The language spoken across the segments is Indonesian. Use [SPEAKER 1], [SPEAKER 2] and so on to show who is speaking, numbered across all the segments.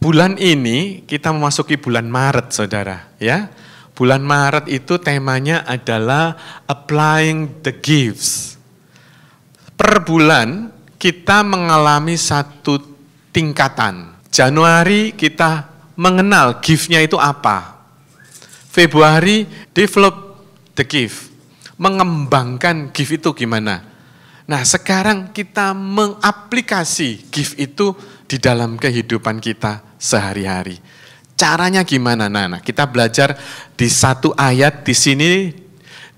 [SPEAKER 1] bulan ini kita memasuki bulan Maret, saudara. Ya, bulan Maret itu temanya adalah applying the gifts. Per bulan kita mengalami satu tingkatan. Januari kita mengenal gift-nya itu apa. Februari develop the gift. Mengembangkan gift itu gimana. Nah, sekarang kita mengaplikasi gift itu di dalam kehidupan kita sehari-hari. Caranya gimana? Nah, kita belajar di satu ayat di sini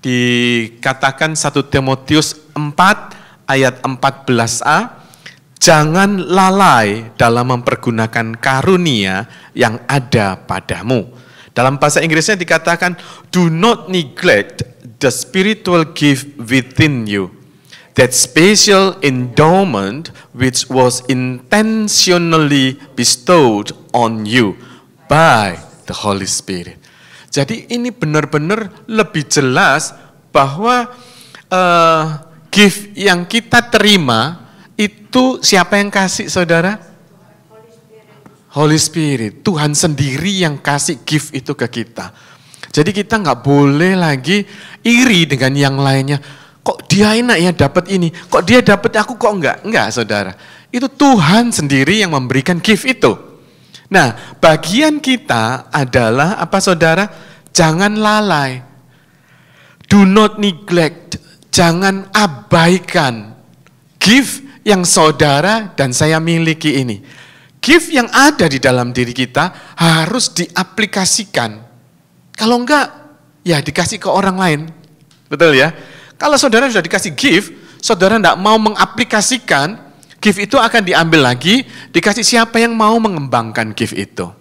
[SPEAKER 1] dikatakan 1 Timotius 4 ayat 14a. Jangan lalai dalam mempergunakan karunia yang ada padamu. Dalam bahasa Inggrisnya dikatakan, do not neglect the spiritual gift within you. That special endowment which was intentionally bestowed on you by the Holy Spirit. Jadi ini benar-benar lebih jelas bahwa gift yang kita terima itu siapa yang kasih, saudara? Holy Spirit. Tuhan sendiri yang kasih gift itu ke kita. Jadi kita nggak boleh lagi iri dengan yang lainnya. Kok dia enak ya dapat ini, kok dia dapat aku kok enggak? Enggak, saudara. Itu Tuhan sendiri yang memberikan gift itu. Nah, bagian kita adalah apa, saudara? Jangan lalai. Do not neglect. Jangan abaikan gift yang saudara dan saya miliki ini. Gift yang ada di dalam diri kita harus diaplikasikan. Kalau enggak, ya dikasih ke orang lain. Betul ya? Kalau saudara sudah dikasih gift, saudara enggak mau mengaplikasikan, gift itu akan diambil lagi, dikasih siapa yang mau mengembangkan gift itu.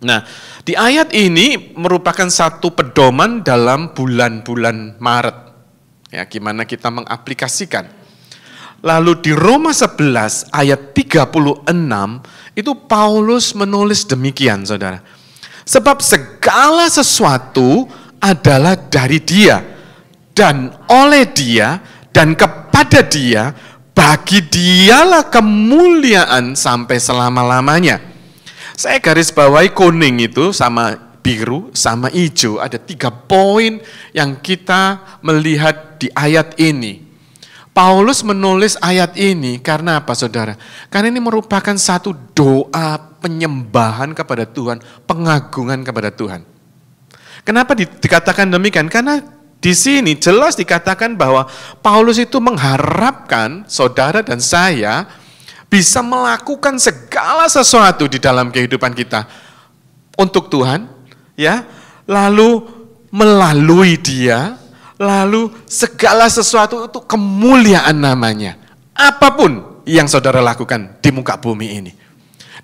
[SPEAKER 1] Nah, di ayat ini merupakan satu pedoman dalam bulan-bulan Maret. Ya, gimana kita mengaplikasikan. Lalu di Roma 11 ayat 36 itu Paulus menulis demikian, saudara. Sebab segala sesuatu adalah dari Dia dan oleh Dia dan kepada Dia, bagi Dialah kemuliaan sampai selama-lamanya. Saya garis bawahi kuning itu sama biru sama hijau, ada 3 poin yang kita melihat di ayat ini. Paulus menulis ayat ini karena apa, saudara? Karena ini merupakan satu doa penyembahan kepada Tuhan, pengagungan kepada Tuhan. Kenapa dikatakan demikian? Karena di sini jelas dikatakan bahwa Paulus itu mengharapkan saudara dan saya bisa melakukan segala sesuatu di dalam kehidupan kita untuk Tuhan, ya. Lalu melalui Dia. Lalu segala sesuatu itu kemuliaan namanya. Apapun yang saudara lakukan di muka bumi ini.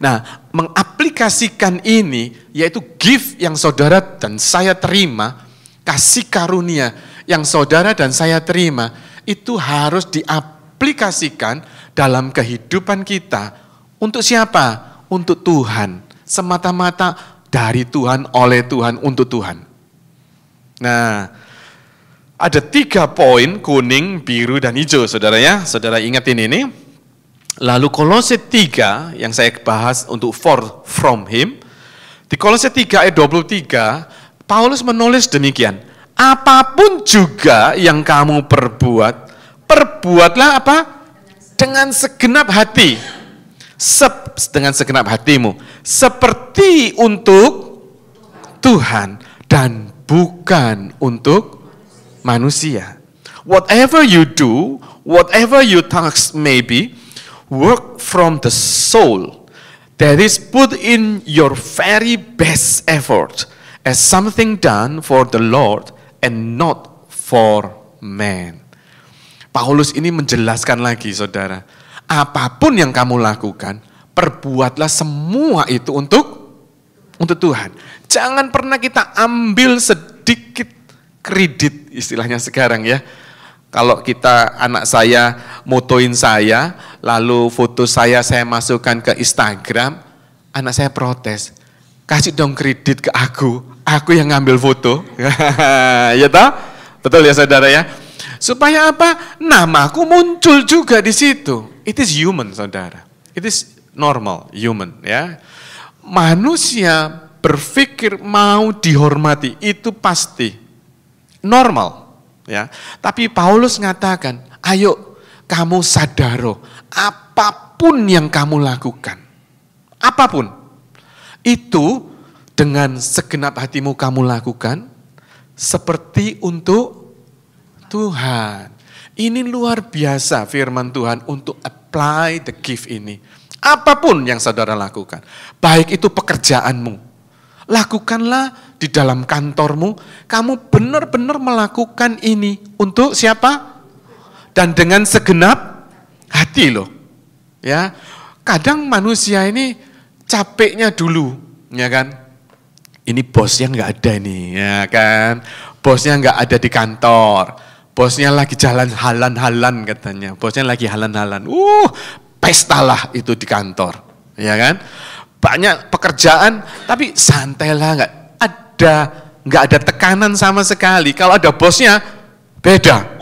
[SPEAKER 1] Nah, mengaplikasikan ini yaitu gift yang saudara dan saya terima, kasih karunia yang saudara dan saya terima, itu harus diaplikasikan dalam kehidupan kita. Untuk siapa? Untuk Tuhan. Semata-mata dari Tuhan, oleh Tuhan, untuk Tuhan. Nah, ada 3 poin, kuning, biru, dan hijau, saudara ya. Saudara ingatin ini. Lalu Kolose 3 yang saya bahas untuk for from him. Di Kolose 3 ayat 23, Paulus menulis demikian. Apapun juga yang kamu perbuat, perbuatlah apa? Dengan segenap hati. Dengan segenap hatimu. Seperti untuk Tuhan dan bukan untuk manusia. Whatever you do, whatever your tasks may be, work from the soul. That is, put in your very best effort as something done for the Lord and not for man. Paulus ini menjelaskan lagi, saudara. Apapun yang kamu lakukan, perbuatlah semua itu untuk Tuhan. Jangan pernah kita ambil sedikit kredit, istilahnya sekarang ya. Kalau kita, anak saya motoin saya, lalu foto saya masukkan ke Instagram, anak saya protes. Kasih dong kredit ke aku yang ngambil foto. Ya toh? Betul ya, saudara ya? Supaya apa? Namaku muncul juga di situ. It is human, saudara. It is normal, human ya. manusia berpikir mau dihormati, itu pasti normal, ya. Tapi Paulus mengatakan, ayo kamu sadaro, apapun yang kamu lakukan, apapun, itu dengan segenap hatimu kamu lakukan, seperti untuk Tuhan. Ini luar biasa firman Tuhan untuk apply the gift ini. Apapun yang saudara lakukan, baik itu pekerjaanmu, lakukanlah di dalam kantormu, kamu benar-benar melakukan ini untuk siapa? Dan dengan segenap hati loh. Ya, kadang manusia ini capeknya dulu, ya kan? Ini bosnya nggak ada ini, ya kan? Bosnya nggak ada di kantor, bosnya lagi jalan halan-halan katanya, bosnya lagi halan-halan. Pestalah itu di kantor, ya kan? Banyak pekerjaan, tapi santailah, nggak ada tekanan sama sekali. Kalau ada bosnya, beda.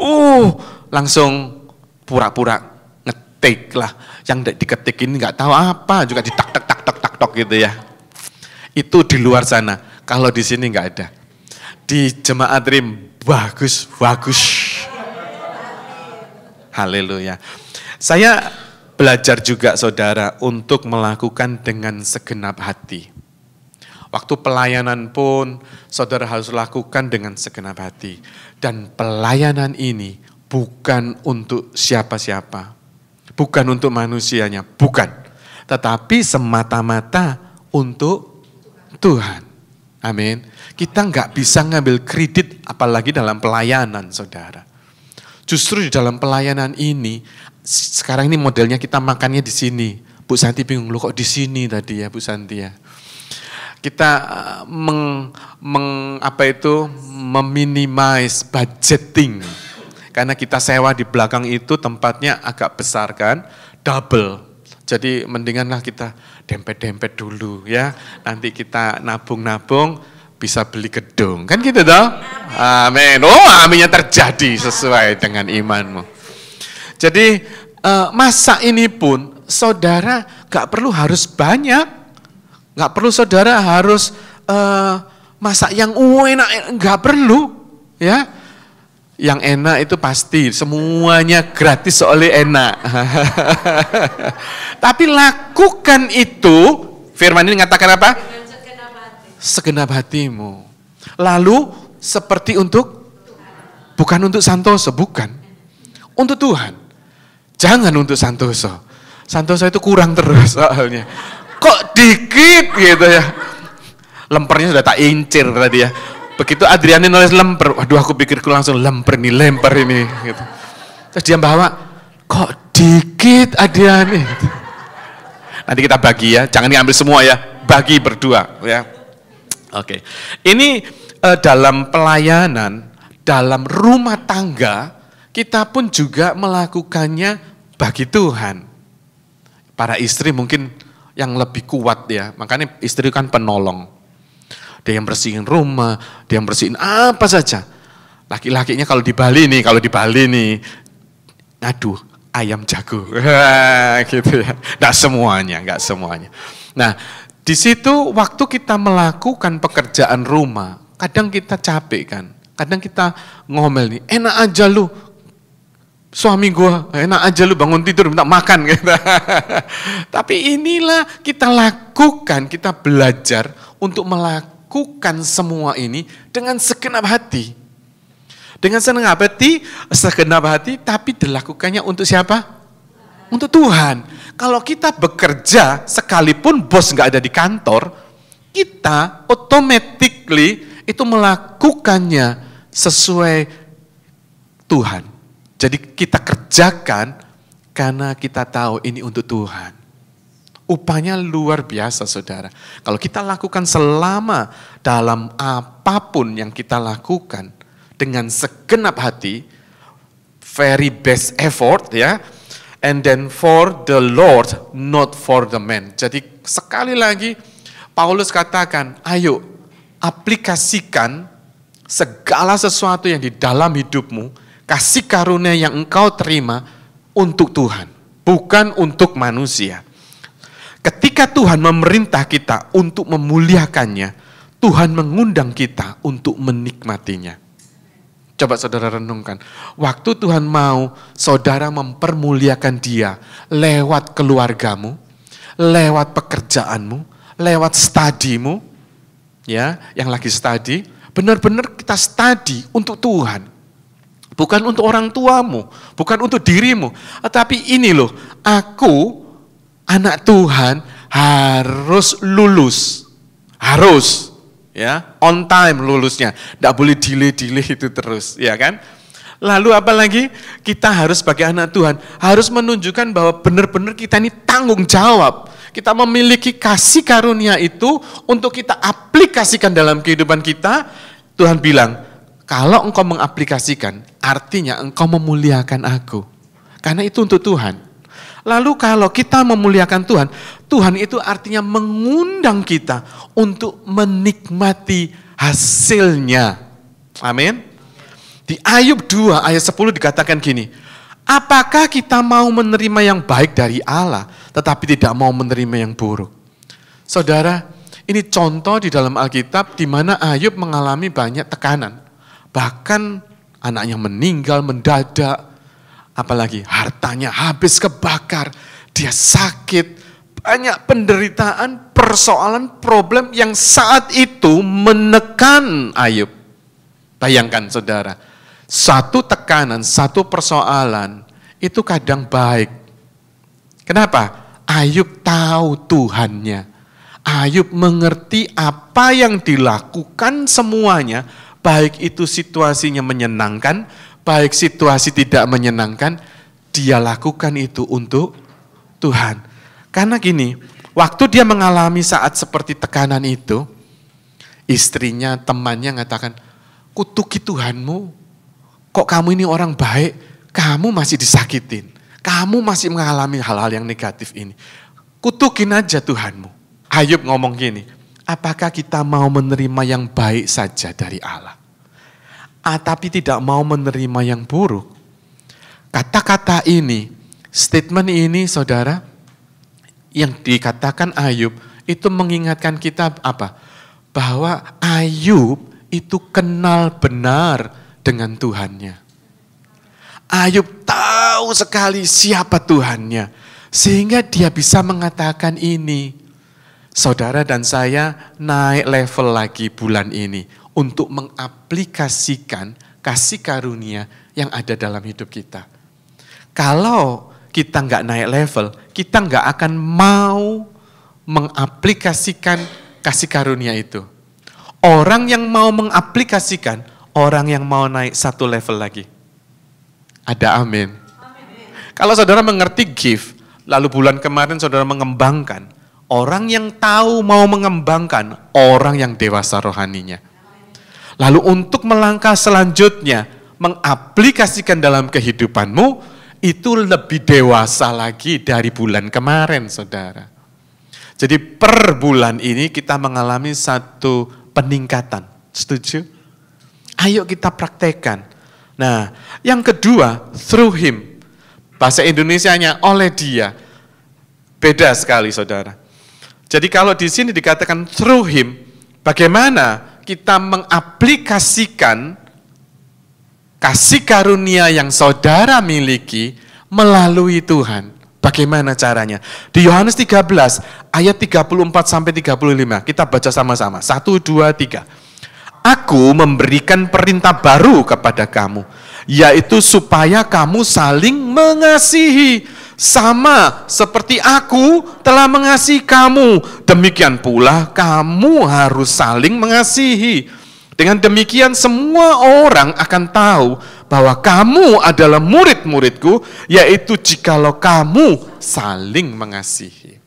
[SPEAKER 1] Langsung pura-pura ngetik lah. Yang diketik ini nggak tahu apa, juga ditak-tak gitu ya. Itu di luar sana. Kalau di sini nggak ada. Di jemaat Rim bagus. Haleluya. Saya belajar juga saudara untuk melakukan dengan segenap hati. Waktu pelayanan pun saudara harus lakukan dengan segenap hati. Dan pelayanan ini bukan untuk siapa-siapa. Bukan untuk manusianya, bukan. Tetapi semata-mata untuk Tuhan. Amin. Kita nggak bisa ngambil kredit apalagi dalam pelayanan saudara. Justru di dalam pelayanan ini, sekarang ini modelnya kita makannya di sini. Bu Santi bingung, lu kok di sini tadi ya Bu Santi ya. Kita meminimize budgeting. Karena kita sewa di belakang itu tempatnya agak besar kan, double. Jadi mendinganlah kita dempet-dempet dulu ya. Nanti kita nabung-nabung bisa beli gedung. Kan gitu toh? Amin. Aminnya terjadi sesuai dengan imanmu. Jadi masa ini pun saudara gak perlu harus banyak, gak perlu saudara harus masak yang enak, gak perlu ya. Yang enak itu pasti semuanya gratis soalnya enak. Tapi lakukan itu, firman ini mengatakan apa? Segenap hatimu. Lalu seperti untuk bukan untuk santoso, bukan. Untuk Tuhan. Jangan untuk santoso. Santoso itu kurang terus soalnya. Kok dikit gitu ya. Lempernya sudah tak incir tadi ya. Begitu Adriani nulis lemper, waduh aku pikirku langsung lemper ini gitu. Terus dia bawa, kok dikit Adriani. Gitu. Nanti kita bagi ya, jangan diambil semua ya, bagi berdua ya. Oke. Ini dalam pelayanan, dalam rumah tangga, kita pun juga melakukannya bagi Tuhan. Para istri mungkin yang lebih kuat ya, makanya istri kan penolong. Dia yang bersihin rumah, dia yang bersihin apa saja. Laki-lakinya kalau di Bali nih, aduh ayam jago, gitu ya. Nggak semuanya. Nah, di situ waktu kita melakukan pekerjaan rumah, kadang kita capek kan, kadang kita ngomel nih, enak aja lu, suami gua, enak aja lu bangun tidur minta makan gitu. Tapi inilah kita lakukan, kita belajar untuk melakukan semua ini dengan segenap hati. Dengan segenap hati, tapi dilakukannya untuk siapa? Untuk Tuhan. Kalau kita bekerja, sekalipun bos nggak ada di kantor, kita automatically itu melakukannya sesuai Tuhan. Jadi kita kerjakan karena kita tahu ini untuk Tuhan. Upahnya luar biasa saudara. Kalau kita lakukan selama dalam apapun yang kita lakukan dengan segenap hati, very best effort ya, and then for the Lord, not for the man. Jadi sekali lagi Paulus katakan, ayo aplikasikan segala sesuatu yang di dalam hidupmu, kasih karunia yang engkau terima untuk Tuhan, bukan untuk manusia. Ketika Tuhan memerintah kita untuk memuliakannya, Tuhan mengundang kita untuk menikmatinya. Coba saudara renungkan, waktu Tuhan mau saudara mempermuliakan Dia lewat keluargamu, lewat pekerjaanmu, lewat studimu, ya, yang lagi studi, benar-benar kita studi untuk Tuhan. Bukan untuk orang tuamu, bukan untuk dirimu, tetapi ini loh, aku anak Tuhan harus lulus. Harus. Ya, on time lulusnya, tidak boleh delay itu terus, ya kan? Lalu apa lagi? Kita harus sebagai anak Tuhan harus menunjukkan bahwa benar-benar kita ini tanggung jawab. Kita memiliki kasih karunia itu untuk kita aplikasikan dalam kehidupan kita. Tuhan bilang, kalau engkau mengaplikasikan, artinya engkau memuliakan aku. Karena itu untuk Tuhan. Lalu kalau kita memuliakan Tuhan, Tuhan itu artinya mengundang kita untuk menikmati hasilnya. Amin. Di Ayub 2 ayat 10 dikatakan gini, apakah kita mau menerima yang baik dari Allah, tetapi tidak mau menerima yang buruk? Saudara, ini contoh di dalam Alkitab di mana Ayub mengalami banyak tekanan. Bahkan anaknya meninggal mendadak, apalagi hartanya habis kebakar, dia sakit, banyak penderitaan, persoalan, problem yang saat itu menekan Ayub. Bayangkan saudara, satu tekanan, satu persoalan, itu kadang baik. Kenapa? Ayub tahu Tuhannya. Ayub mengerti apa yang dilakukan semuanya, baik itu situasinya menyenangkan, baik situasi tidak menyenangkan, dia lakukan itu untuk Tuhan. Karena gini, waktu dia mengalami saat seperti tekanan itu, istrinya, temannya mengatakan, kutuki Tuhanmu, kok kamu ini orang baik, kamu masih disakitin, kamu masih mengalami hal-hal yang negatif ini. Kutukin aja Tuhanmu. Ayub ngomong gini, apakah kita mau menerima yang baik saja dari Allah? Tapi tidak mau menerima yang buruk. Kata-kata ini, statement ini saudara, yang dikatakan Ayub, itu mengingatkan kita apa? Bahwa Ayub itu kenal benar dengan Tuhannya. Ayub tahu sekali siapa Tuhannya, sehingga dia bisa mengatakan ini, saudara dan saya naik level lagi bulan ini, untuk mengaplikasikan kasih karunia yang ada dalam hidup kita. Kalau kita nggak naik level, kita nggak akan mau mengaplikasikan kasih karunia itu. Orang yang mau mengaplikasikan, orang yang mau naik satu level lagi. Ada amin. Kalau saudara mengerti gift, lalu bulan kemarin saudara mengembangkan, orang yang tahu mau mengembangkan, orang yang dewasa rohaninya. Lalu untuk melangkah selanjutnya, mengaplikasikan dalam kehidupanmu, itu lebih dewasa lagi dari bulan kemarin, saudara. Jadi per bulan ini kita mengalami satu peningkatan. Setuju? Ayo kita praktekkan. Nah, yang kedua, through him. Bahasa Indonesianya oleh dia. Beda sekali, saudara. Jadi kalau di sini dikatakan through him, bagaimana kita mengaplikasikan kasih karunia yang saudara miliki melalui Tuhan. Bagaimana caranya? Di Yohanes 13 ayat 34-35, kita baca sama-sama. 1, 2, 3. Aku memberikan perintah baru kepada kamu, yaitu supaya kamu saling mengasihi. Sama seperti aku telah mengasihi kamu, demikian pula kamu harus saling mengasihi. Dengan demikian semua orang akan tahu bahwa kamu adalah murid-muridku, yaitu jikalau kamu saling mengasihi.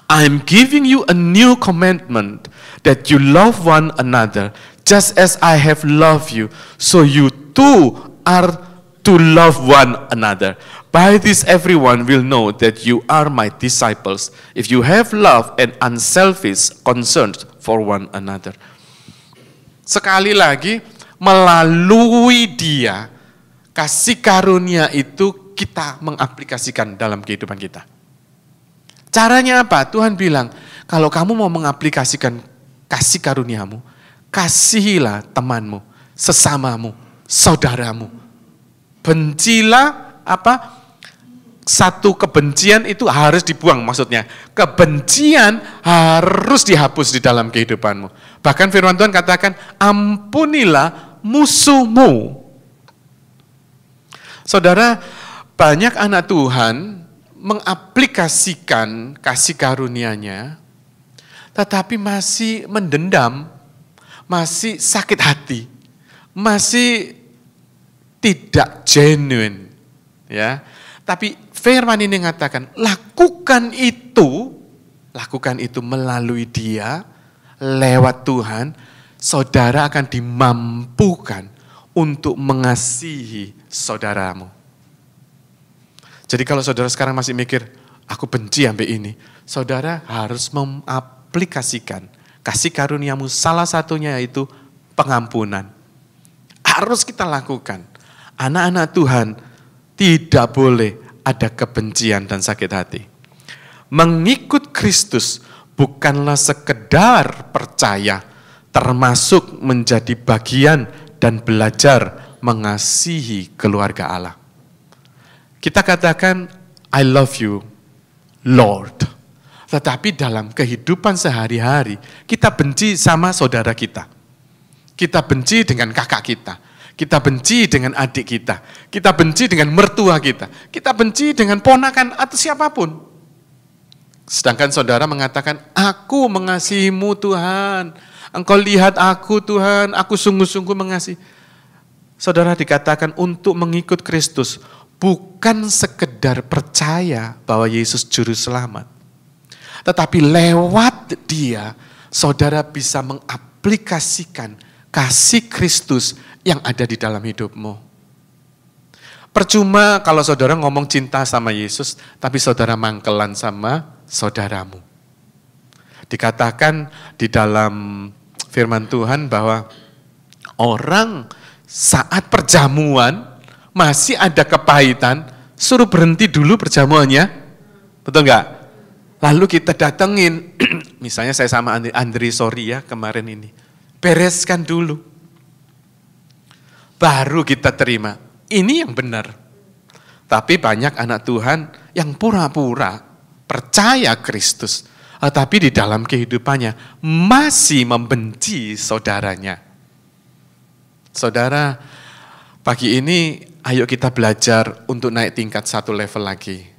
[SPEAKER 1] I'm giving you a new commandment, that you love one another, just as I have loved you, so you too are to love one another. By this everyone will know that you are my disciples, if you have love and unselfish concern for one another. Sekali lagi, melalui dia, kasih karunia itu kita mengaplikasikan dalam kehidupan kita. Caranya apa? Tuhan bilang, kalau kamu mau mengaplikasikan kasih karuniamu, kasihilah temanmu, sesamamu, saudaramu. Bencilah apa? Satu kebencian itu harus dibuang, maksudnya kebencian harus dihapus di dalam kehidupanmu. Bahkan firman Tuhan katakan, ampunilah musuhmu. Saudara, banyak anak Tuhan mengaplikasikan kasih karunia-Nya, tetapi masih mendendam, masih sakit hati, masih tidak genuine, ya. Tapi firman ini mengatakan, lakukan itu melalui Dia, lewat Tuhan, saudara akan dimampukan untuk mengasihi saudaramu. Jadi kalau saudara sekarang masih mikir, aku benci sampai ini, saudara harus mengaplikasikan kasih karuniamu, salah satunya yaitu pengampunan. Harus kita lakukan. Anak-anak Tuhan tidak boleh ada kebencian dan sakit hati. Mengikut Kristus bukanlah sekedar percaya, termasuk menjadi bagian dan belajar mengasihi keluarga Allah. Kita katakan, I love you, Lord. Tetapi dalam kehidupan sehari-hari, kita benci sama saudara kita. Kita benci dengan kakak kita. Kita benci dengan adik kita. Kita benci dengan mertua kita. Kita benci dengan ponakan atau siapapun. Sedangkan saudara mengatakan, aku mengasihimu Tuhan. Engkau lihat aku Tuhan, aku sungguh-sungguh mengasihi. Saudara dikatakan untuk mengikut Kristus, bukan sekedar percaya bahwa Yesus juru selamat. Tetapi lewat Dia, saudara bisa mengaplikasikan kasih Kristus yang ada di dalam hidupmu. Percuma kalau saudara ngomong cinta sama Yesus, tapi saudara mangkelan sama saudaramu. Dikatakan di dalam firman Tuhan bahwa orang saat perjamuan masih ada kepahitan, suruh berhenti dulu perjamuannya. Betul enggak? Lalu kita datengin, misalnya saya sama Andri sorry ya kemarin ini. Bereskan dulu. Baru kita terima. Ini yang benar. Tapi banyak anak Tuhan yang pura-pura percaya Kristus. Tapi di dalam kehidupannya masih membenci saudaranya. Saudara, pagi ini ayo kita belajar untuk naik tingkat satu level lagi.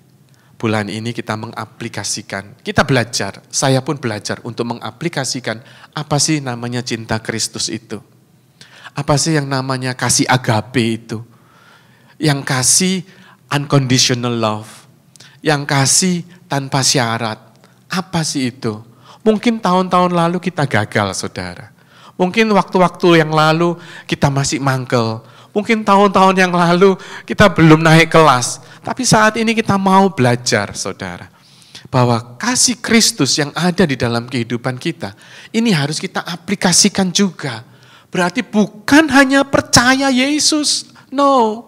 [SPEAKER 1] Bulan ini kita mengaplikasikan, kita belajar, saya pun belajar untuk mengaplikasikan apa sih namanya cinta Kristus itu. Apa sih yang namanya kasih agape itu? Yang kasih unconditional love. Yang kasih tanpa syarat. Apa sih itu? Mungkin tahun-tahun lalu kita gagal, saudara. Mungkin waktu-waktu yang lalu kita masih mangkel. Mungkin tahun-tahun yang lalu kita belum naik kelas. Tapi saat ini kita mau belajar, saudara. Bahwa kasih Kristus yang ada di dalam kehidupan kita, ini harus kita aplikasikan juga. Berarti bukan hanya percaya Yesus, no.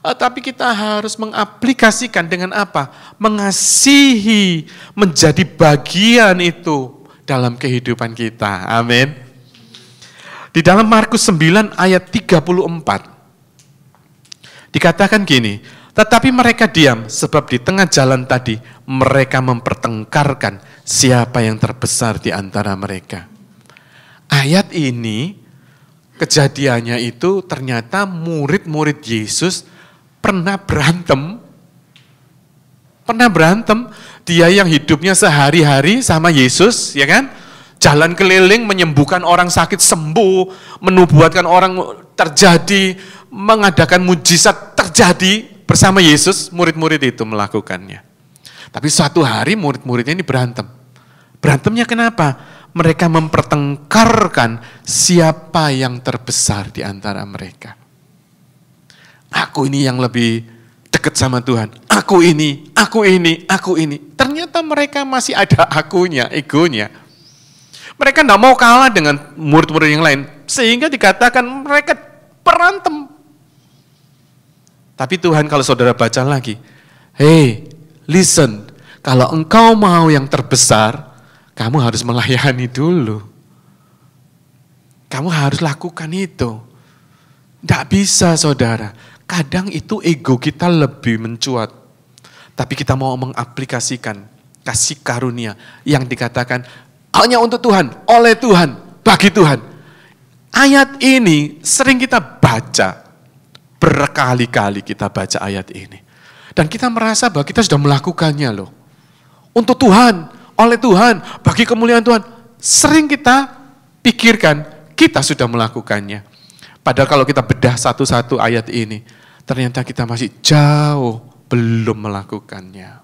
[SPEAKER 1] Tapi kita harus mengaplikasikan dengan apa? Mengasihi, menjadi bagian itu dalam kehidupan kita. Amin. Di dalam Markus 9 ayat 34, dikatakan gini, tetapi mereka diam sebab di tengah jalan tadi mereka mempertengkarkan siapa yang terbesar di antara mereka. Ayat ini, kejadiannya itu ternyata murid-murid Yesus pernah berantem. Dia yang hidupnya sehari-hari sama Yesus, ya kan? Jalan keliling menyembuhkan orang sakit sembuh, menubuatkan orang terjadi, mengadakan mujizat terjadi bersama Yesus, murid-murid itu melakukannya. Tapi suatu hari murid-muridnya ini berantem. Berantemnya kenapa? Mereka mempertengkarkan siapa yang terbesar di antara mereka. Aku ini yang lebih dekat sama Tuhan. Aku ini. Ternyata mereka masih ada akunya, egonya. Mereka tidak mau kalah dengan murid-murid yang lain. Sehingga dikatakan mereka berantem. Tapi Tuhan kalau saudara baca lagi, hey, listen, Kalau engkau mau yang terbesar, kamu harus melayani dulu. Kamu harus lakukan itu. Tidak bisa saudara. Kadang itu ego kita lebih mencuat. Tapi kita mau mengaplikasikan kasih karunia yang dikatakan hanya untuk Tuhan, oleh Tuhan, bagi Tuhan. Ayat ini sering kita baca. Berkali-kali kita baca ayat ini. Dan kita merasa bahwa kita sudah melakukannya loh. Untuk Tuhan, oleh Tuhan, bagi kemuliaan Tuhan. Sering kita pikirkan, kita sudah melakukannya. Padahal kalau kita bedah satu-satu ayat ini, ternyata kita masih jauh belum melakukannya.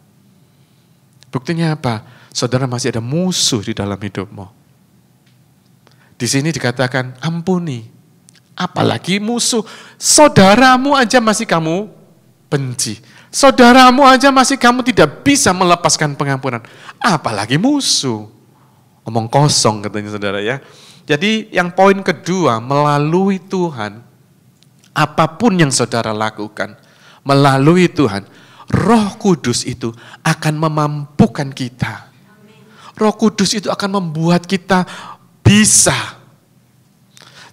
[SPEAKER 1] Buktinya apa? Saudara masih ada musuh di dalam hidupmu. Di sini dikatakan ampuni. Apalagi musuh. Saudaramu aja masih kamu benci. Saudaramu aja masih kamu tidak bisa melepaskan pengampunan. Apalagi musuh. Omong kosong katanya saudara ya. Jadi yang poin kedua, melalui Tuhan, apapun yang saudara lakukan, melalui Tuhan, Roh Kudus itu akan memampukan kita. Roh Kudus itu akan membuat kita bisa.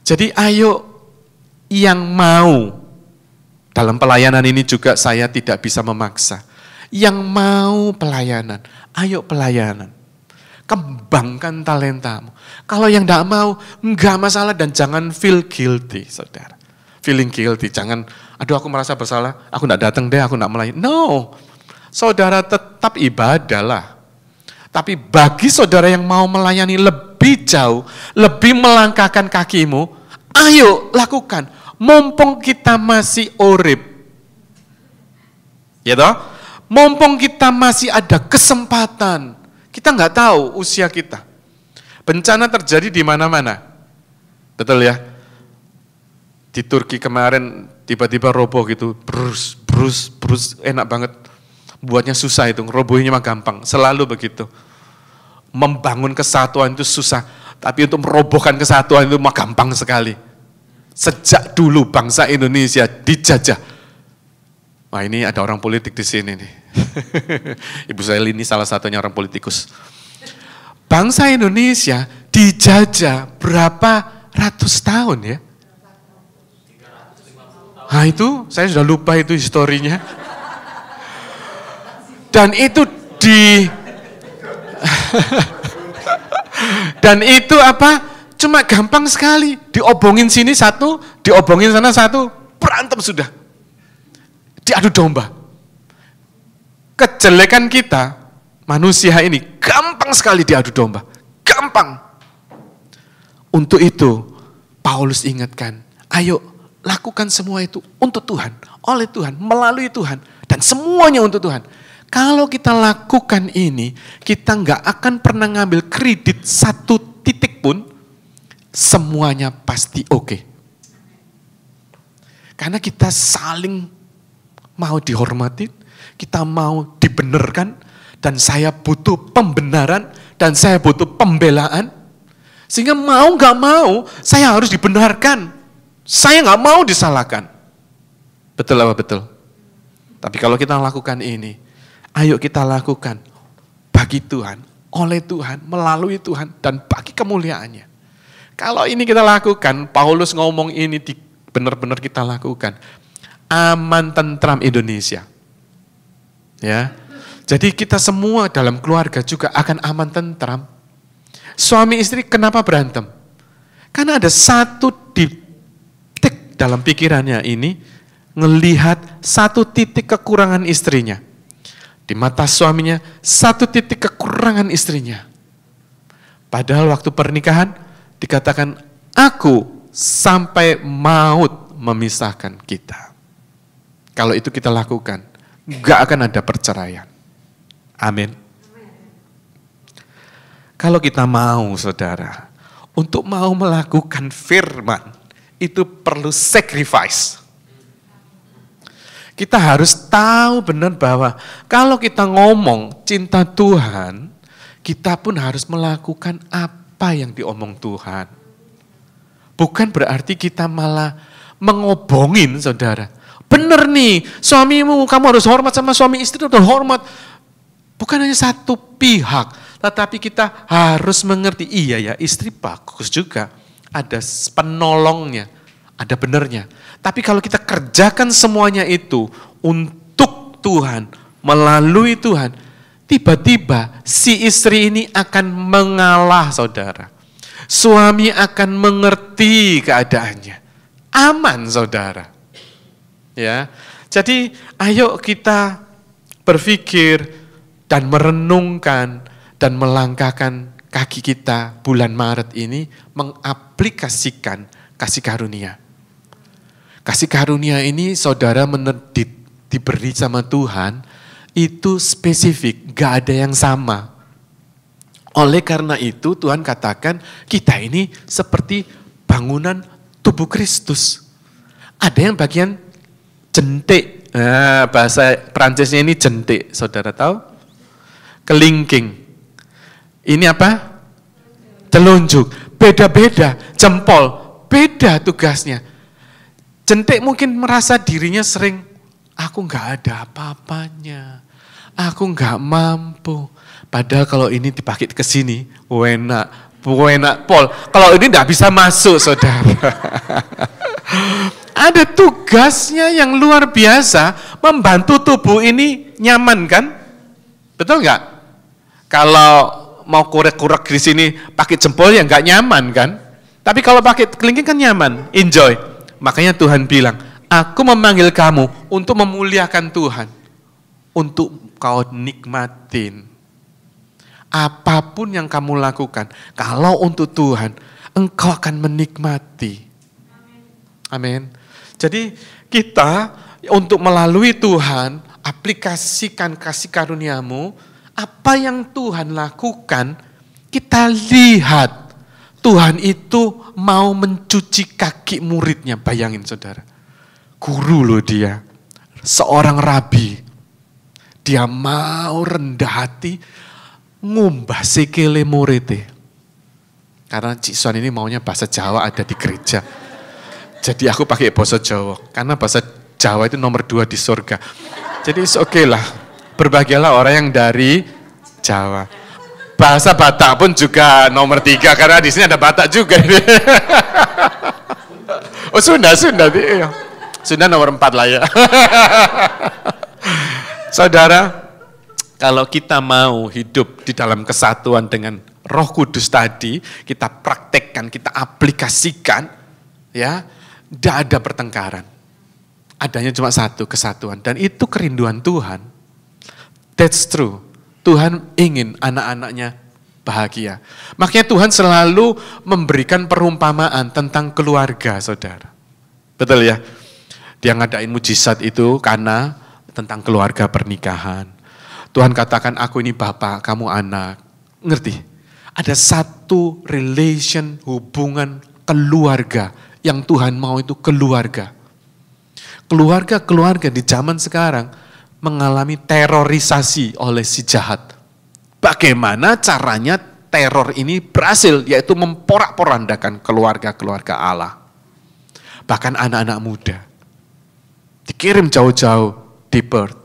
[SPEAKER 1] Jadi ayo yang mau, dalam pelayanan ini juga saya tidak bisa memaksa. Yang mau pelayanan, ayo pelayanan. Kembangkan talentamu. Kalau yang tidak mau, enggak masalah dan jangan feel guilty, saudara. Feeling guilty, jangan, aduh aku merasa bersalah, aku tidak datang deh, aku tidak melayani. No, saudara tetap ibadahlah. Tapi bagi saudara yang mau melayani lebih jauh, lebih melangkahkan kakimu, ayo lakukan. Mumpung kita masih urip. Ya toh? Mumpung kita masih ada kesempatan. Kita nggak tahu usia kita. Bencana terjadi di mana-mana. Betul ya? Di Turki kemarin tiba-tiba roboh gitu. Brus, enak banget. Buatnya susah itu, robohnya mah gampang. Selalu begitu. Membangun kesatuan itu susah. Tapi untuk merobohkan kesatuan itu mah gampang sekali. Sejak dulu bangsa Indonesia dijajah. Wah ini ada orang politik di sini nih. Ibu saya ini salah satunya orang politikus. Bangsa Indonesia dijajah berapa ratus tahun ya? Nah itu saya sudah lupa itu historinya. Dan itu dan itu apa? Cuma gampang sekali, diobongin sini satu, diobongin sana satu, berantem sudah. Diadu domba. Kejelekan kita, manusia ini, gampang sekali diadu domba. Gampang. Untuk itu, Paulus ingatkan, ayo lakukan semua itu untuk Tuhan, oleh Tuhan, melalui Tuhan, dan semuanya untuk Tuhan. Kalau kita lakukan ini, kita nggak akan pernah ngambil kredit satu titik pun, semuanya pasti oke. Karena kita saling mau dihormatin, kita mau dibenarkan, dan saya butuh pembenaran, dan saya butuh pembelaan. Sehingga mau gak mau, saya harus dibenarkan. Saya gak mau disalahkan. Betul apa betul? Tapi kalau kita lakukan ini, ayo kita lakukan bagi Tuhan, oleh Tuhan, melalui Tuhan, dan bagi kemuliaannya. Kalau ini kita lakukan, Paulus ngomong ini benar-benar kita lakukan. Aman tentram Indonesia. Ya. Jadi kita semua dalam keluarga juga akan aman tentram. Suami istri kenapa berantem? Karena ada satu titik dalam pikirannya ini, ngelihat satu titik kekurangan istrinya. Di mata suaminya, satu titik kekurangan istrinya. Padahal waktu pernikahan, dikatakan, aku sampai maut memisahkan kita. Kalau itu kita lakukan, gak akan ada perceraian. Amin. Kalau kita mau, saudara, untuk mau melakukan firman, itu perlu sacrifice. Kita harus tahu benar bahwa kalau kita ngomong cinta Tuhan, kita pun harus melakukan apa yang diomong Tuhan. Bukan berarti kita malah mengobongin, saudara. Bener nih, suamimu, kamu harus hormat sama suami istri, harus hormat. Bukan hanya satu pihak, tetapi kita harus mengerti, iya ya istri bagus juga, ada penolongnya, ada benernya. Tapi kalau kita kerjakan semuanya itu untuk Tuhan, melalui Tuhan, tiba-tiba si istri ini akan mengalah, saudara. Suami akan mengerti keadaannya. Aman, saudara. Ya. Jadi ayo kita berpikir dan merenungkan dan melangkahkan kaki kita bulan Maret ini mengaplikasikan kasih karunia. Kasih karunia ini saudara diberi sama Tuhan itu spesifik, gak ada yang sama. Oleh karena itu Tuhan katakan kita ini seperti bangunan tubuh Kristus. Ada yang bagian jentik, bahasa Prancisnya ini jentik, saudara tahu? Kelingking. Ini apa? Telunjuk. Beda-beda, jempol, beda tugasnya. Jentik mungkin merasa dirinya sering, aku gak ada apa-apanya, aku gak mampu. Padahal kalau ini dipakai ke sini, enak pol. Kalau ini gak bisa masuk, saudara. Ada tugasnya yang luar biasa, membantu tubuh ini nyaman kan? Betul nggak? Kalau mau korek-korek di sini pakai jempol ya nggak nyaman kan? Tapi kalau pakai kelingking kan nyaman, enjoy. Makanya Tuhan bilang, aku memanggil kamu untuk memuliakan Tuhan, untuk kau nikmatin. Apapun yang kamu lakukan, kalau untuk Tuhan, engkau akan menikmati. Amin. Jadi kita untuk melalui Tuhan, aplikasikan kasih karuniamu, apa yang Tuhan lakukan, kita lihat. Tuhan itu mau mencuci kaki muridnya, bayangin saudara. Guru loh dia, seorang rabi. Dia mau rendah hati, ngumbah sikile muridnya. Karena Cik Suan ini maunya bahasa Jawa ada di gereja. Jadi aku pakai bahasa Jawa, karena bahasa Jawa itu nomor 2 di surga. Jadi oke lah, berbahagialah orang yang dari Jawa. Bahasa Batak pun juga nomor 3, karena di sini ada Batak juga. Oh Sunda. Sunda nomor 4 lah ya. Saudara, kalau kita mau hidup di dalam kesatuan dengan Roh Kudus tadi, kita praktekkan, kita aplikasikan, ya, tidak ada pertengkaran. Adanya cuma satu, kesatuan. Dan itu kerinduan Tuhan. That's true. Tuhan ingin anak-anaknya bahagia. Makanya Tuhan selalu memberikan perumpamaan tentang keluarga, saudara. Betul ya? Dia ngadain mujizat itu karena tentang keluarga pernikahan. Tuhan katakan, aku ini bapak, kamu anak. Ngerti? Ada satu relation, hubungan keluarga yang Tuhan mau itu keluarga. Keluarga-keluarga di zaman sekarang mengalami terorisasi oleh si jahat. Bagaimana caranya teror ini berhasil, yaitu memporak-porandakan keluarga-keluarga Allah. Bahkan anak-anak muda dikirim jauh-jauh di Perth.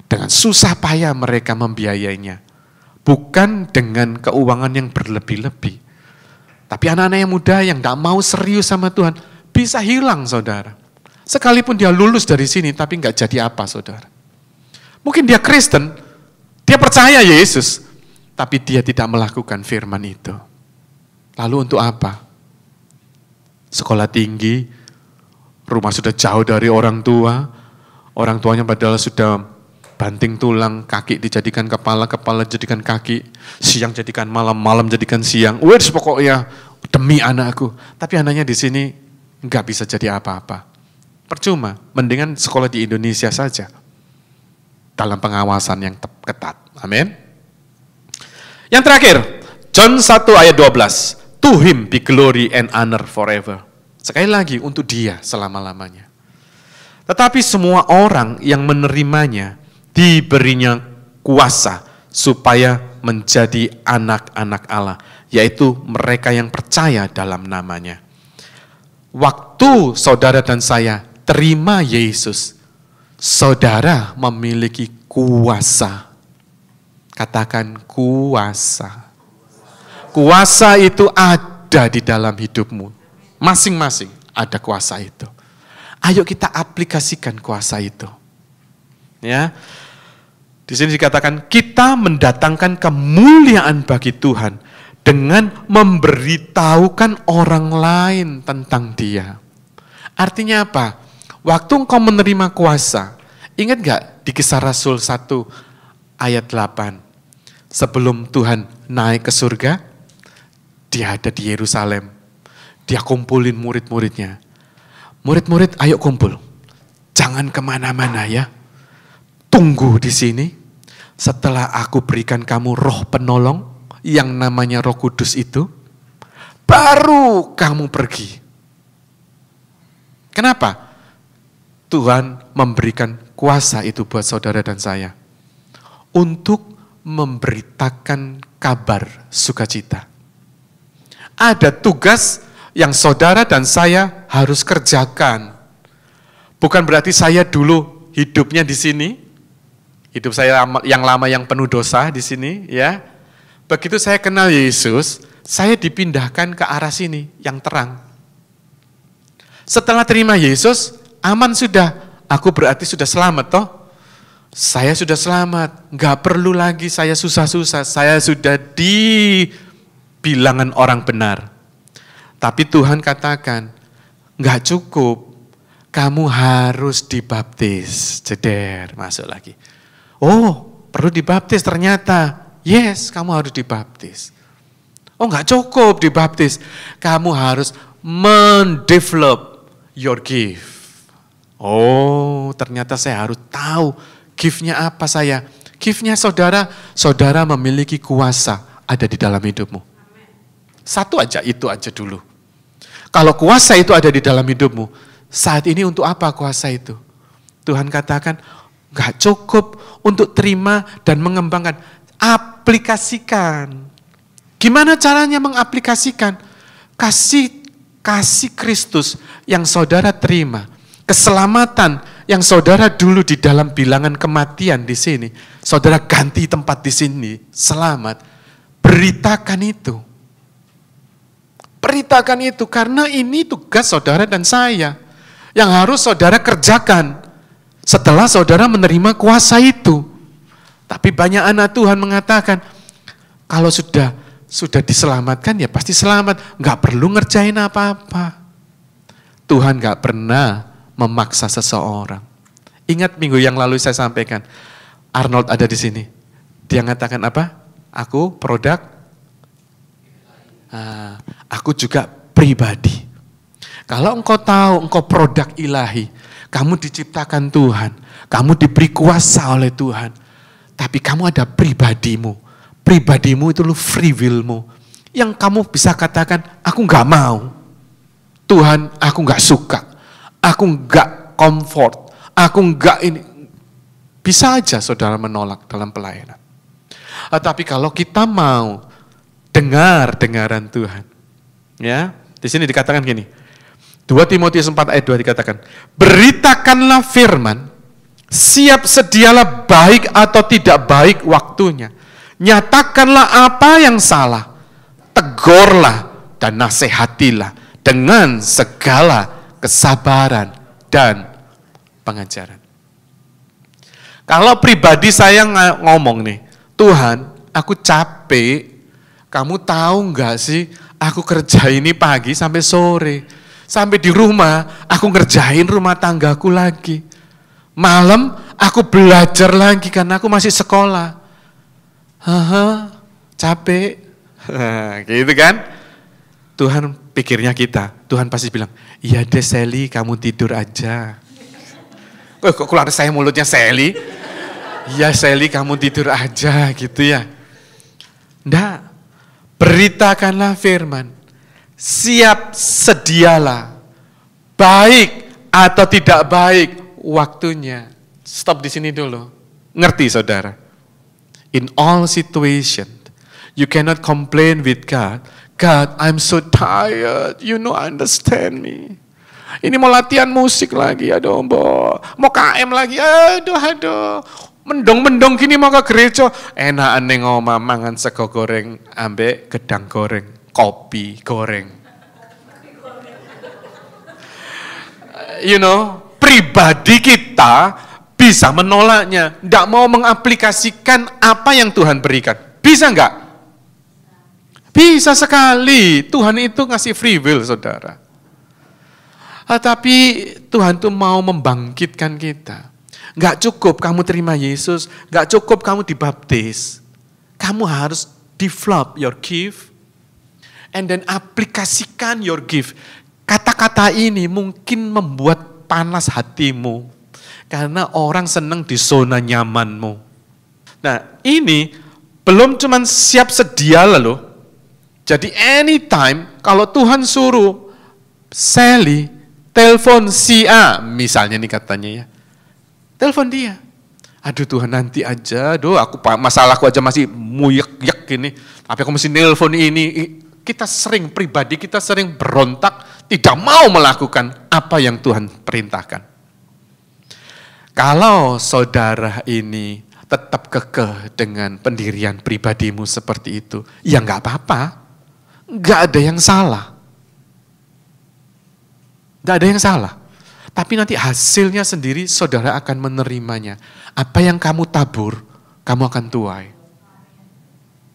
[SPEAKER 1] Dengan susah payah mereka membiayainya. Bukan dengan keuangan yang berlebih-lebih. Tapi anak-anak yang muda yang tidak mau serius sama Tuhan, bisa hilang saudara. Sekalipun dia lulus dari sini, tapi nggak jadi apa saudara. Mungkin dia Kristen, dia percaya Yesus, tapi dia tidak melakukan firman itu. Lalu untuk apa? Sekolah tinggi, rumah sudah jauh dari orang tuanya padahal sudah banting tulang, kaki dijadikan kepala, kepala jadikan kaki, siang jadikan malam, malam jadikan siang. Wes pokoknya demi anakku. Tapi anaknya di sini nggak bisa jadi apa-apa. Percuma, mendingan sekolah di Indonesia saja. Dalam pengawasan yang ketat. Amin. Yang terakhir, John 1 ayat 12. To him be glory and honor forever. Sekali lagi, untuk dia selama-lamanya. Tetapi semua orang yang menerimanya, diberinya kuasa supaya menjadi anak-anak Allah. Yaitu mereka yang percaya dalam namanya. Waktu saudara dan saya terima Yesus, saudara memiliki kuasa. Katakan kuasa. Kuasa itu ada di dalam hidupmu. Masing-masing ada kuasa itu. Ayo kita aplikasikan kuasa itu. Ya. Di sini dikatakan kita mendatangkan kemuliaan bagi Tuhan dengan memberitahukan orang lain tentang Dia. Artinya apa? Waktu engkau menerima kuasa, ingat gak di Kisah Rasul 1 ayat 8? Sebelum Tuhan naik ke surga, Dia ada di Yerusalem. Dia kumpulin murid-muridnya. Murid-murid ayo kumpul. Jangan kemana-mana ya. Tunggu di sini. Setelah aku berikan kamu roh penolong yang namanya Roh Kudus itu, baru kamu pergi. Kenapa? Tuhan memberikan kuasa itu buat saudara dan saya. Untuk memberitakan kabar sukacita. Ada tugas yang saudara dan saya harus kerjakan. Bukan berarti saya dulu hidupnya di sini, hidup saya yang lama yang penuh dosa di sini, ya. Begitu saya kenal Yesus, saya dipindahkan ke arah sini yang terang. Setelah terima Yesus, aman sudah. Aku berarti sudah selamat toh. Saya sudah selamat, nggak perlu lagi saya susah-susah. Saya sudah di bilangan orang benar. Tapi Tuhan katakan, nggak cukup, kamu harus dibaptis. Jeder, masuk lagi. Oh, perlu dibaptis ternyata. Yes, kamu harus dibaptis. Oh, nggak cukup dibaptis. Kamu harus mendevelop your gift. Oh, ternyata saya harus tahu gift-nya apa saya. Gift-nya saudara, saudara memiliki kuasa ada di dalam hidupmu. Satu aja, itu aja dulu. Kalau kuasa itu ada di dalam hidupmu, saat ini untuk apa kuasa itu? Tuhan katakan, gak cukup untuk terima dan mengembangkan. Aplikasikan. Gimana caranya mengaplikasikan? Kasih Kristus yang saudara terima. Keselamatan yang saudara dulu di dalam bilangan kematian di sini. Saudara ganti tempat di sini, selamat. Beritakan itu. Beritakan itu, karena ini tugas saudara dan saya. Yang harus saudara kerjakan setelah saudara menerima kuasa itu. Tapi banyak anak Tuhan mengatakan, kalau sudah diselamatkan ya pasti selamat. Gak perlu ngerjain apa-apa. Tuhan gak pernah memaksa seseorang. Ingat minggu yang lalu saya sampaikan, Arnold ada di sini. Dia mengatakan apa? Aku produk. Aku juga pribadi. Kalau engkau tahu engkau produk ilahi, kamu diciptakan Tuhan, kamu diberi kuasa oleh Tuhan, tapi kamu ada pribadimu. Pribadimu itu lu free willmu. Yang kamu bisa katakan, aku gak mau. Tuhan, aku gak suka. Aku gak comfort. Aku gak ini. Bisa aja saudara menolak dalam pelayanan. Tapi kalau kita mau dengaran Tuhan. Ya, di sini dikatakan gini. 2 Timotius 4 ayat 2 dikatakan, beritakanlah firman, siap sedialah baik atau tidak baik waktunya. Nyatakanlah apa yang salah, tegurlah dan nasihatilah dengan segala kesabaran dan pengajaran. Kalau pribadi saya ngomong nih, Tuhan, aku capek. Kamu tahu nggak sih, aku kerja ini pagi sampai sore. Sampai di rumah, aku ngerjain rumah tanggaku lagi. Malam, aku belajar lagi karena aku masih sekolah. Capek. Gitu kan? Tuhan pikirnya kita, Tuhan pasti bilang, iya deh Sally, kamu tidur aja. Kok keluar saya mulutnya Sally? Iya Sally, kamu tidur aja gitu ya. Nggak. Beritakanlah firman, siap sedialah, baik atau tidak baik waktunya. Stop di sini dulu. Ngerti saudara? In all situation, you cannot complain with God. God, I'm so tired, you know understand me. Ini mau latihan musik lagi, aduh, mau KM lagi, aduh. Mendong-mendong gini mau ke gereja, enakan ning omah mangan sego goreng ambek gedang goreng, kopi goreng. Pribadi kita bisa menolaknya, tidak mau mengaplikasikan apa yang Tuhan berikan. Bisa enggak? Bisa sekali. Tuhan itu ngasih free will, saudara. Tapi Tuhan tuh mau membangkitkan kita. Enggak cukup kamu terima Yesus, enggak cukup kamu dibaptis. Kamu harus develop your gift and then aplikasikan your gift. Kata-kata ini mungkin membuat panas hatimu karena orang senang di zona nyamanmu. Nah, ini belum cuman siap sedia loh. Jadi anytime kalau Tuhan suruh Sally telepon si A misalnya nih katanya ya. Telepon dia. Aduh Tuhan nanti aja, masalahku aja masih muyek-yek gini. Tapi aku mesti nelpon ini. Kita pribadi kita sering berontak, tidak mau melakukan apa yang Tuhan perintahkan. Kalau saudara ini tetap kekeh dengan pendirian pribadimu seperti itu, ya nggak apa-apa. Nggak ada yang salah. Nggak ada yang salah. Tapi nanti hasilnya sendiri saudara akan menerimanya. Apa yang kamu tabur, kamu akan tuai.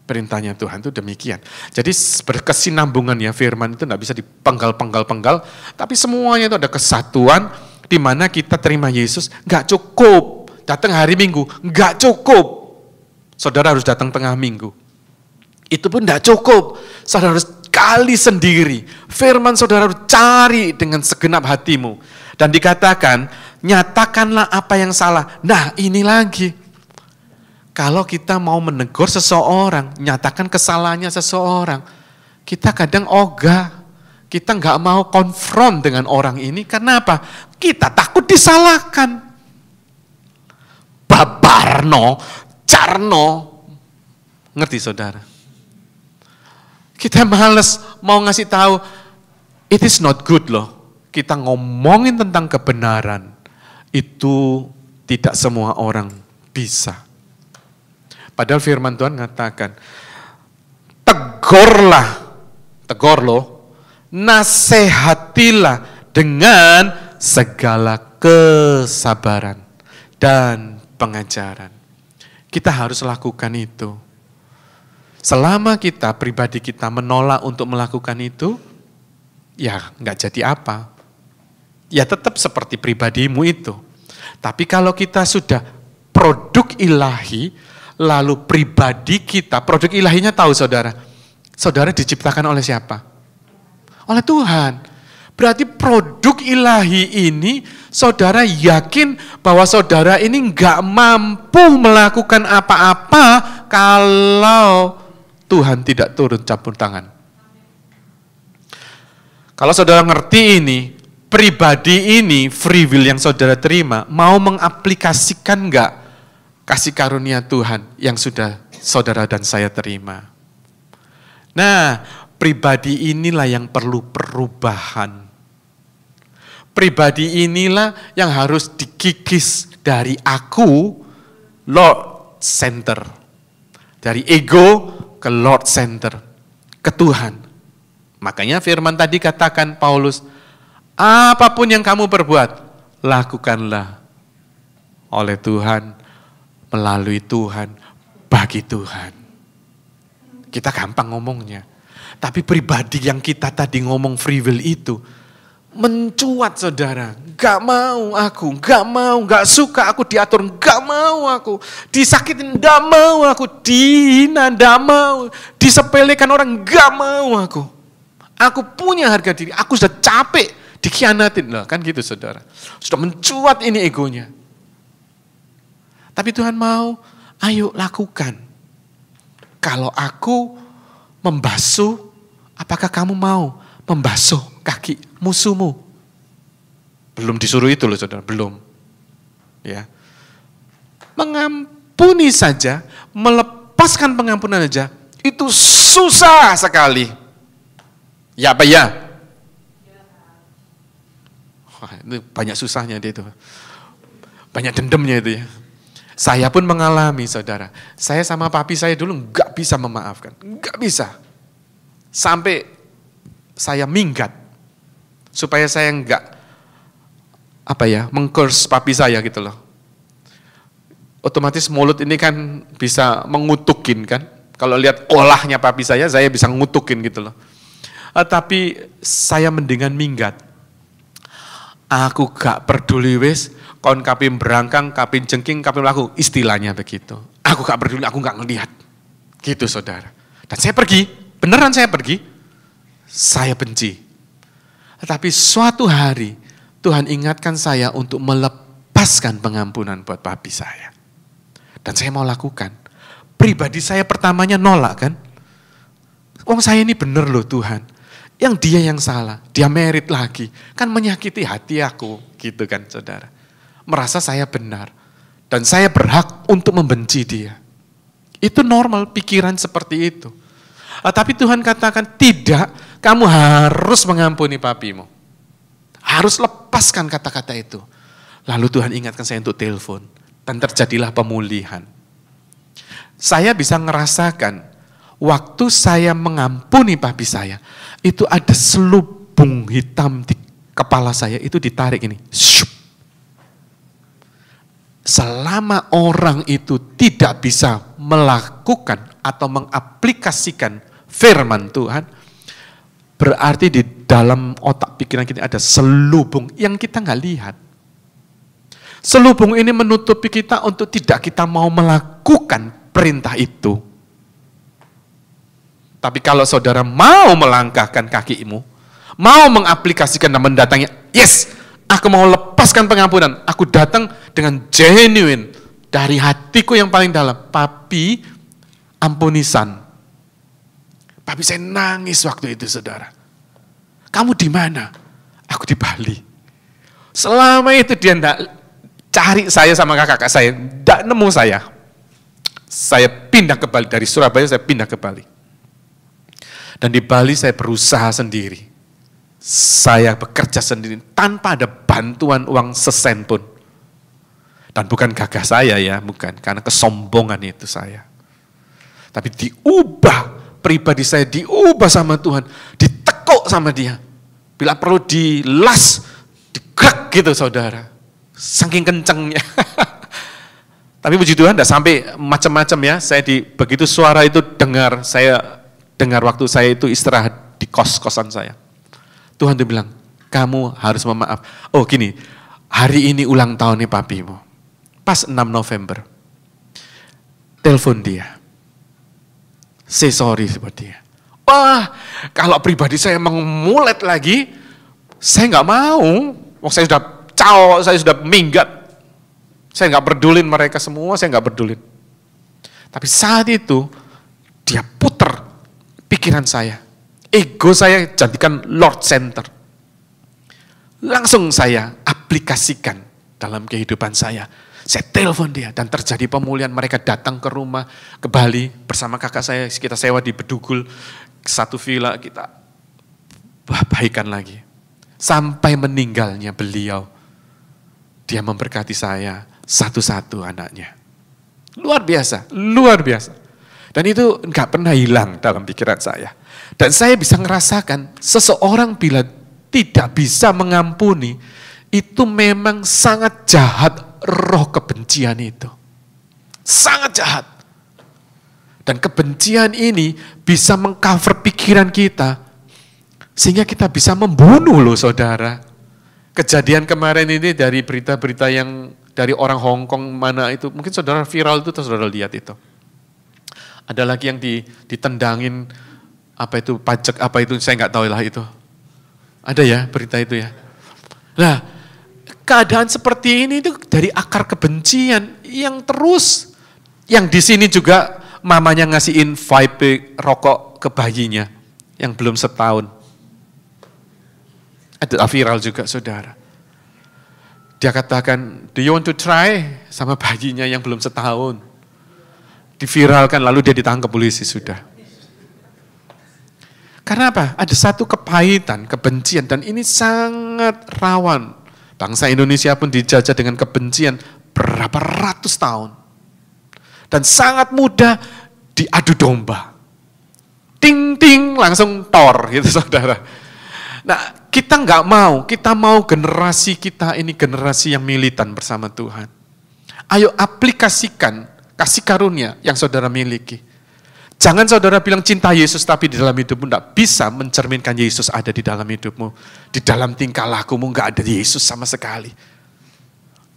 [SPEAKER 1] Perintahnya Tuhan itu demikian. Jadi berkesinambungan ya firman itu tidak bisa dipenggal-penggal-penggal. Tapi semuanya itu ada kesatuan di mana kita terima Yesus. Nggak cukup datang hari Minggu, nggak cukup. Saudara harus datang tengah minggu. Itu pun tidak cukup. Saudara harus gali sendiri. Firman saudara harus cari dengan segenap hatimu. Dan dikatakan, nyatakanlah apa yang salah. Nah ini lagi. Kalau kita mau menegur seseorang, nyatakan kesalahannya seseorang. Kita kadang ogah. Kita nggak mau konfront dengan orang ini. Karena apa? Kita takut disalahkan. Babarno, Carno. Ngerti saudara? Kita males mau ngasih tahu, it is not good loh. Kita ngomongin tentang kebenaran, itu tidak semua orang bisa. Padahal firman Tuhan mengatakan, tegor loh, nasihatilah dengan segala kesabaran dan pengajaran. Kita harus lakukan itu. Selama kita, pribadi kita menolak untuk melakukan itu, ya nggak jadi apa. Ya tetap seperti pribadimu itu. Tapi kalau kita sudah produk ilahi, lalu pribadi kita, produk ilahinya tahu saudara. Saudara diciptakan oleh siapa? Oleh Tuhan. Berarti produk ilahi ini, saudara yakin bahwa saudara ini nggak mampu melakukan apa-apa kalau Tuhan tidak turun campur tangan. Kalau saudara ngerti ini, pribadi ini, free will yang saudara terima, mau mengaplikasikan enggak kasih karunia Tuhan yang sudah saudara dan saya terima. Nah, pribadi inilah yang perlu perubahan. Pribadi inilah yang harus dikikis dari aku, Lord Center. Dari ego ke Lord Center, ke Tuhan. Makanya firman tadi katakan Paulus, apapun yang kamu perbuat, lakukanlah oleh Tuhan, melalui Tuhan, bagi Tuhan. Kita gampang ngomongnya. Tapi pribadi yang kita tadi ngomong free will itu, mencuat saudara. Gak mau aku, gak suka aku diatur, gak mau aku. Disakitin, gak mau aku. Dihina, gak mau. Disepelekan orang, gak mau aku. Aku punya harga diri, aku sudah capek dikhianatin. Lah, kan gitu saudara. Sudah mencuat ini egonya. Tapi Tuhan mau, ayo lakukan. Kalau aku membasuh, apakah kamu mau membasuh kaki musuhmu? Belum disuruh itu loh saudara, belum. Ya. Mengampuni saja, melepaskan pengampunan saja, itu susah sekali. Ya apa ya? Wah, itu banyak susahnya dia itu. Banyak dendamnya itu ya. Saya pun mengalami, saudara. Saya sama papi saya dulu nggak bisa memaafkan. Nggak bisa. Sampai saya minggat. Supaya saya nggak, meng-curse papi saya gitu loh. Otomatis mulut ini kan bisa mengutukin kan. Kalau lihat olahnya papi saya bisa ngutukin gitu loh. Tapi saya mendingan minggat. Aku gak peduli wis, kon kaping berangkang, kaping jengking, kaping laku, istilahnya begitu. Aku gak peduli, aku gak ngelihat. Gitu saudara. Dan saya pergi, beneran saya pergi. Saya benci. Tetapi suatu hari, Tuhan ingatkan saya untuk melepaskan pengampunan buat papi saya. Dan saya mau lakukan. Pribadi saya pertamanya nolak kan. Wong saya ini bener loh Tuhan. Yang dia yang salah, dia merit lagi. Kan menyakiti hati aku, gitu kan saudara. Merasa saya benar. Dan saya berhak untuk membenci dia. Itu normal pikiran seperti itu. Tapi Tuhan katakan, tidak, kamu harus mengampuni papimu. Harus lepaskan kata-kata itu. Lalu Tuhan ingatkan saya untuk telepon. Dan terjadilah pemulihan. Saya bisa ngerasakan, waktu saya mengampuni papi saya, itu ada selubung hitam di kepala saya, itu ditarik ini. Selama orang itu tidak bisa melakukan atau mengaplikasikan firman Tuhan, berarti di dalam otak pikiran kita ada selubung yang kita nggak lihat. Selubung ini menutupi kita untuk tidak kita mau melakukan perintah itu. Tapi kalau saudara mau melangkahkan kakimu, mau mengaplikasikan dan mendatangi, yes, aku mau lepaskan pengampunan. Aku datang dengan genuine dari hatiku yang paling dalam. Papi, ampunisan. Papi saya nangis waktu itu saudara. Kamu di mana? Aku di Bali. Selama itu dia enggak cari saya sama kakak saya, enggak nemu saya. Saya pindah ke Bali, dari Surabaya saya pindah ke Bali. Dan di Bali saya berusaha sendiri. Saya bekerja sendiri tanpa ada bantuan uang sesen pun. Dan bukan gagah saya ya, bukan. Karena kesombongan itu saya. Tapi diubah, pribadi saya diubah sama Tuhan. Ditekuk sama dia. Bila perlu dilas, digerak gitu saudara. Saking kencengnya. Tapi puji Tuhan tidak sampai macam-macam ya. Saya begitu suara itu dengar, saya dengar waktu saya itu istirahat di kos-kosan saya. Tuhan itu bilang, kamu harus memaaf. Oh gini, hari ini ulang tahunnya papimu. Pas 6 November. Telepon dia. Say sorry buat dia. Wah, kalau pribadi saya mengulet lagi, saya nggak mau. Saya sudah saya sudah minggat. Saya nggak pedulin mereka semua, saya nggak pedulin. Tapi saat itu, dia puter pikiran saya. Ego saya jadikan Lord Center. Langsung saya aplikasikan dalam kehidupan saya. Saya telepon dia dan terjadi pemulihan. Mereka datang ke rumah, ke Bali bersama kakak saya. Kita sewa di Bedugul, satu villa kita baikan lagi. Sampai meninggalnya beliau. Dia memberkati saya satu-satu anaknya. Luar biasa, luar biasa. Dan itu enggak pernah hilang dalam pikiran saya. Dan saya bisa merasakan seseorang bila tidak bisa mengampuni, itu memang sangat jahat roh kebencian itu. Sangat jahat. Dan kebencian ini bisa mengcover pikiran kita, sehingga kita bisa membunuh loh saudara. Kejadian kemarin ini dari berita-berita yang dari orang Hong Kong mana itu, mungkin saudara viral itu atau saudara lihat itu. Ada lagi yang ditendangin, pajak saya nggak tahu lah itu. Ada ya berita itu ya. Nah, keadaan seperti ini itu dari akar kebencian yang terus, yang di sini juga mamanya ngasihin vape rokok ke bayinya yang belum setahun. Ada viral juga saudara. Dia katakan, do you want to try? Sama bayinya yang belum setahun. Diviralkan lalu dia ditangkap polisi sudah. Karena apa? Ada satu kepahitan, kebencian dan ini sangat rawan. Bangsa Indonesia pun dijajah dengan kebencian berapa ratus tahun. Dan sangat mudah diadu domba. Ting-ting langsung tor gitu saudara. Nah kita nggak mau, kita mau generasi kita ini generasi yang militan bersama Tuhan. Ayo aplikasikan kasih karunia yang saudara miliki. Jangan saudara bilang cinta Yesus tapi di dalam hidupmu tidak bisa mencerminkan Yesus ada di dalam hidupmu. Di dalam tingkah lakumu nggak ada Yesus sama sekali.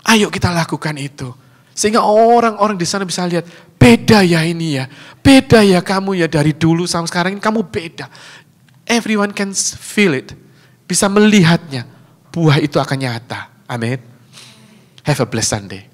[SPEAKER 1] Ayo kita lakukan itu. Sehingga orang-orang di sana bisa lihat, beda ya ini ya. Beda ya kamu ya dari dulu sampai sekarang ini kamu beda. Everyone can feel it. Bisa melihatnya. Buah itu akan nyata. Amin. Have a blessed Sunday.